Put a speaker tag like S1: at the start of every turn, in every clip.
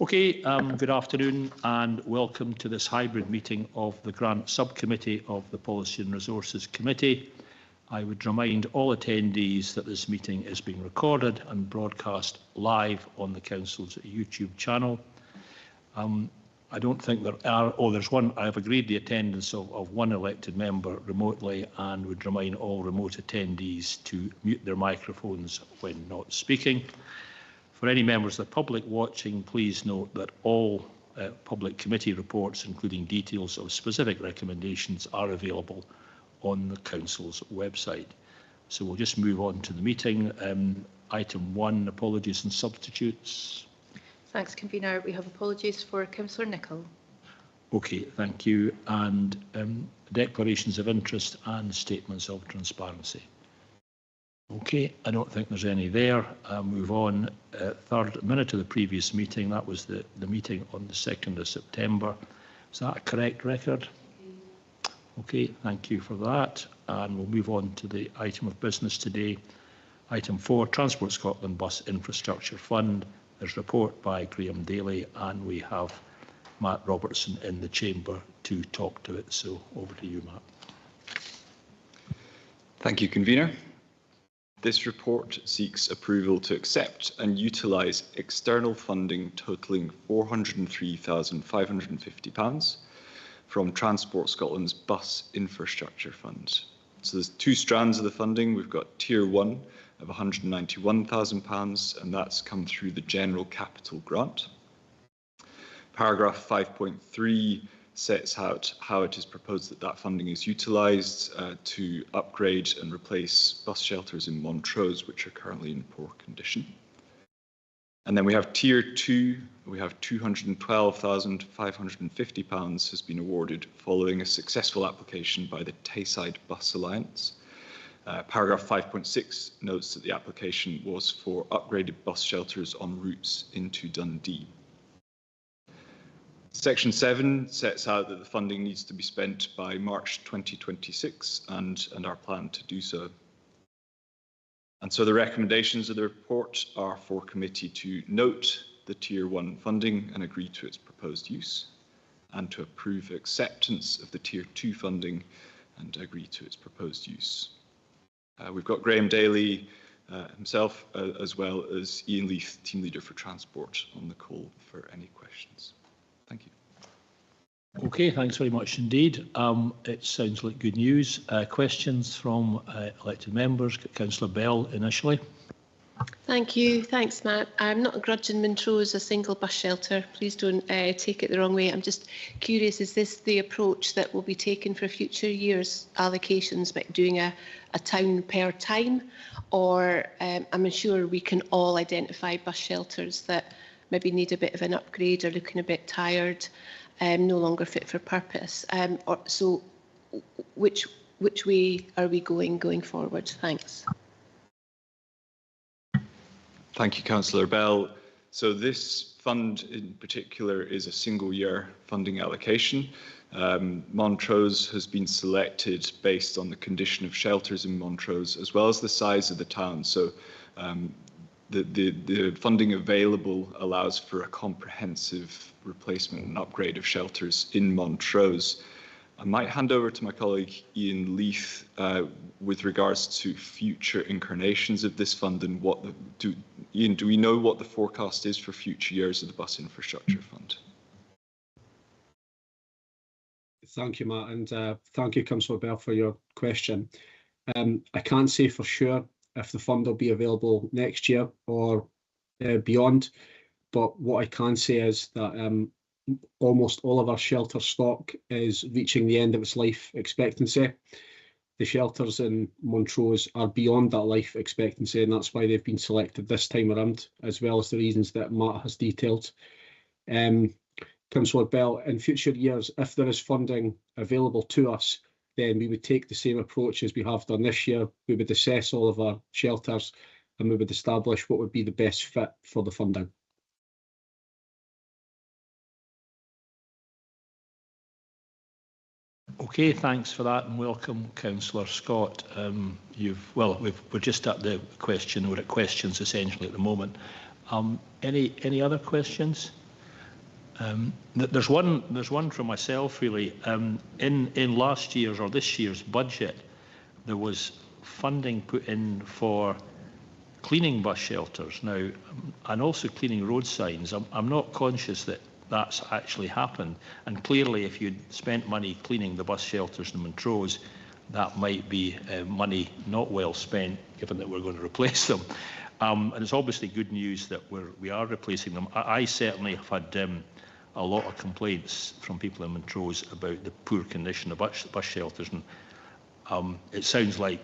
S1: Okay, good afternoon and welcome to this hybrid meeting of the Grant Subcommittee of the Policy and Resources Committee. I would remind all attendees that this meeting is being recorded and broadcast live on the Council's YouTube channel. I don't think there are, there's one. I have agreed the attendance of one elected member remotely and would remind all remote attendees to mute their microphones when not speaking. For any members of the public watching, please note that all public committee reports, including details of specific recommendations, are available on the Council's website. So we'll just move on to the meeting. Item 1, apologies and substitutes.
S2: Thanks, Convener. We have apologies for Councillor Nicholl. Okay,
S1: thank you. And declarations of interest and statements of transparency. Okay, I don't think there's any there. I'll move on. Third minute of the previous meeting, that was the meeting on the 2nd of September. Is that a correct record? Okay, thank you for that. And we'll move on to the item of business today. Item 4, Transport Scotland Bus Infrastructure Fund. There's a report by Graham Daly and we have Matt Robertson in the chamber to talk to it. So over to you, Matt.
S3: Thank you, Convener. This report seeks approval to accept and utilise external funding totalling £403,550 from Transport Scotland's Bus Infrastructure Fund. So there's two strands of the funding. We've got Tier 1 of £191,000 and that's come through the General Capital Grant. Paragraph 5.3 sets out how it is proposed that funding is utilised to upgrade and replace bus shelters in Montrose, which are currently in poor condition. And then we have Tier 2, we have £212,550 has been awarded following a successful application by the Tayside Bus Alliance. Paragraph 5.6 notes that the application was for upgraded bus shelters on routes into Dundee. Section 7 sets out that the funding needs to be spent by March 2026 and our plan to do so. And so the recommendations of the report are for committee to note the Tier 1 funding and agree to its proposed use, and to approve acceptance of the Tier 2 funding and agree to its proposed use. We've got Graham Daly himself, as well as Ian Leith, Team Leader for Transport, on the call for any questions. Thank you.
S1: Okay, thanks very much indeed. It sounds like good news. Questions from elected members? Councillor Bell initially.
S2: Thank you. Thanks, Matt. I'm not grudging Montrose a single bus shelter. Please don't take it the wrong way. I'm just curious, is this the approach that will be taken for future years' allocations, by doing a town per time? Or I'm sure we can all identify bus shelters that maybe need a bit of an upgrade or looking a bit tired, no longer fit for purpose. So which way are we going forward? Thanks.
S3: Thank you, Councillor Bell. So this fund in particular is a single year funding allocation. Montrose has been selected based on the condition of shelters in Montrose as well as the size of the town. So the funding available allows for a comprehensive replacement and upgrade of shelters in Montrose. I might hand over to my colleague Ian Leith with regards to future incarnations of this fund and Ian, do we know what the forecast is for future years of the Bus Infrastructure Fund?
S4: Thank you, Matt, and thank you, Councillor Bell, for your question. I can't say for sure if the fund will be available next year or beyond, but what I can say is that almost all of our shelter stock is reaching the end of its life expectancy. The shelters in Montrose are beyond that life expectancy, and that's why they've been selected this time around, as well as the reasons that Matt has detailed. Councillor Bell, in future years, if there is funding available to us, then we would take the same approach as we have done this year. We would assess all of our shelters and we would establish what would be the best fit for the funding.
S1: Okay, thanks for that and welcome, Councillor Scott. We're just at the question, we're at questions essentially at the moment. Any other questions? There's one from myself really. In last year's or this year's budget, there was funding put in for cleaning bus shelters now, and also cleaning road signs. I'm not conscious that that's actually happened. And clearly, if you'd spent money cleaning the bus shelters in Montrose, that might be money not well spent, given that we're going to replace them. And it's obviously good news that we are replacing them. I certainly have had a lot of complaints from people in Montrose about the poor condition of bus shelters, and it sounds like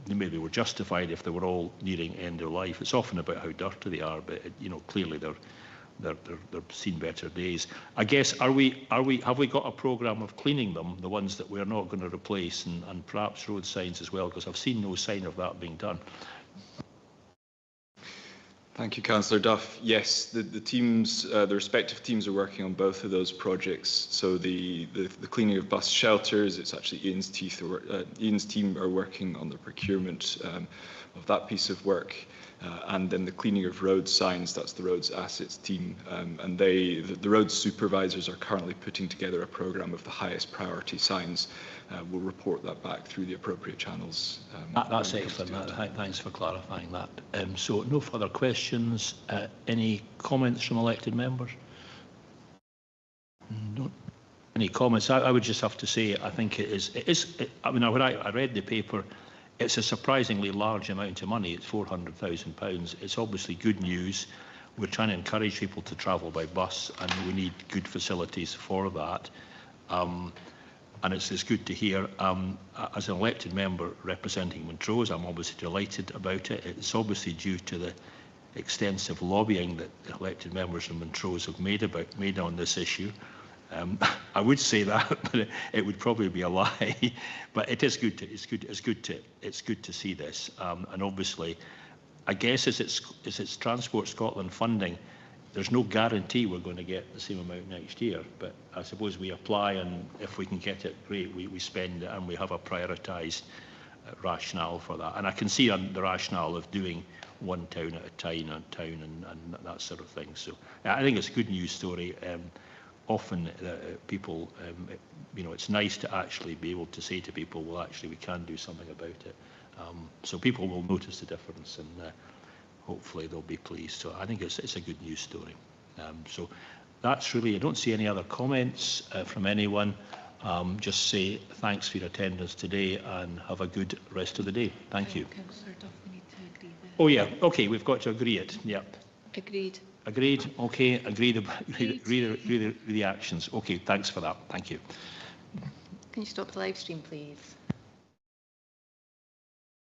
S1: they maybe were justified if they were all nearing end of life. It's often about how dirty they are, but clearly they're seen better days. I guess have we got a programme of cleaning them, the ones that we're not going to replace, and perhaps road signs as well, because I've seen no sign of that being done.
S3: Thank you, Councillor Duff. Yes, the teams, the respective teams are working on both of those projects. So the cleaning of bus shelters, it's actually Ian's team are working on the procurement of that piece of work. And then the cleaning of road signs, that's the roads assets team. And the roads supervisors are currently putting together a programme of the highest priority signs. We'll report that back through the appropriate channels.
S1: That's excellent. Thanks for clarifying that. So no further questions. Any comments from elected members? No. Any comments? I would just have to say, I think it is. I mean, when I read the paper, it's a surprisingly large amount of money. It's £400,000. It's obviously good news. We're trying to encourage people to travel by bus, and we need good facilities for that. And it's good to hear. As an elected member representing Montrose, I'm obviously delighted about it. It's obviously due to the extensive lobbying that elected members in Montrose have made on this issue. I would say that, but it would probably be a lie. But it is good. It's good to see this. And obviously, I guess as it's Transport Scotland funding, there's no guarantee we're going to get the same amount next year. But I suppose we apply, and if we can get it, great. We spend it, and we have a prioritised rationale for that. And I can see the rationale of doing one town at a time, and that sort of thing. So I think it's a good news story. Often people, it's nice to actually be able to say to people, well, actually, we can do something about it. So people will notice the difference, and hopefully they'll be pleased. So I think it's a good news story. So that's really, I don't see any other comments from anyone. Just say thanks for your attendance today, and have a good rest of the day. Thank you.
S5: Councillor Duff, we need to agree this.
S1: Oh yeah, okay, we've got to agree it. Yep.
S2: Agreed.
S1: Agreed. Okay. Agreed the actions. Okay. Thanks for that. Thank you.
S5: Can you stop the live stream, please?